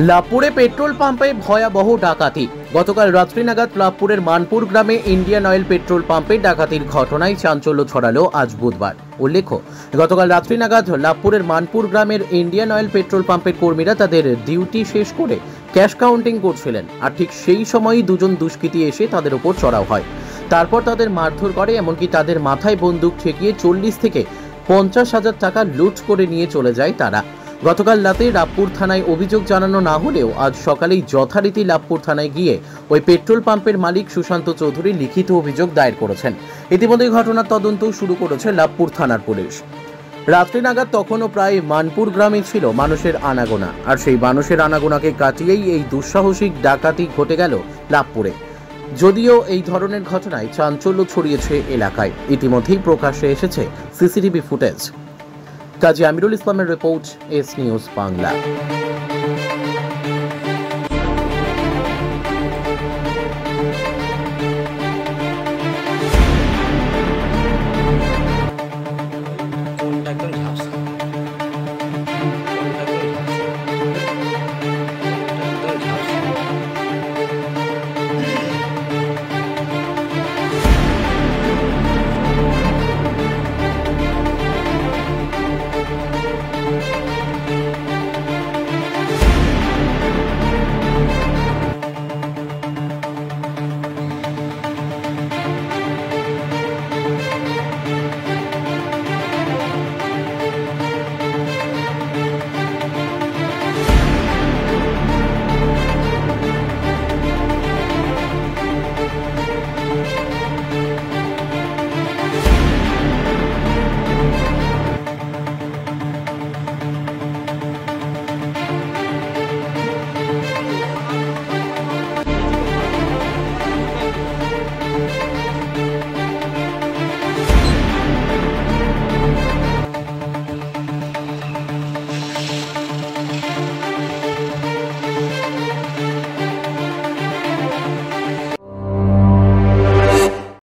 লাভপুরে petrol পাম্পে ভয়াবহ ডাকাতি। গতকাল রাত্রি নাগাদ লাভপুরের মানপুর গ্রামে ইন্ডিয়ান অয়েল পেট্রোল পাম্পে ডাকাতির ঘটনায় চাঞ্চল্য ছড়ালো আজ বুধবার। উল্লেখ্য, গতকাল রাত্রি নাগাদ লাভপুরের মানপুর গ্রামের ইন্ডিয়ান অয়েল পেট্রোল পাম্পের কর্মীরা তাদের ডিউটি শেষ করে ক্যাশ কাউন্টিং করছিলেন, আর ঠিক সেই সময়ই দুজন দুষ্কৃতী এসে তাদের উপর চড়াও হয়। তারপর তাদের মারধর করে, এমনকি তাদের মাথায় বন্দুক ঠেকিয়ে 40 থেকে 50,000 টাকা লুট করে নিয়ে চলে যায় তারা। গতকাল রাতে লাভপুর থানায় অভিযোগ জানানো না হলেও আজ সকালেই যথারীতি লাভপুর থানায় গিয়ে ওই পেট্রোল পাম্পের মালিক সুশান্ত চৌধুরী লিখিত অভিযোগ দায়ের করেছেন। ইতিমধ্যে ঘটনার তদন্ত শুরু করেছে লাভপুর থানার পুলিশ। রাত্রি নাগাদ তখনও প্রায় মানপুর গ্রামে ছিল মানুষের আনাগোনা, আর সেই মানুষের আনাগোনাকে কাটিয়েই এই দুঃসাহসিক ডাকাতি ঘটে গেল লাভপুরে। যদিও এই ধরনের ঘটনায় চাঞ্চল্য ছড়িয়েছে এলাকায়, ইতিমধ্যেই প্রকাশ্যে এসেছে সিসিটিভি ফুটেজ। কাজী আমিরুল ইসলামের রিপোর্ট, এস নিউজ বাংলা।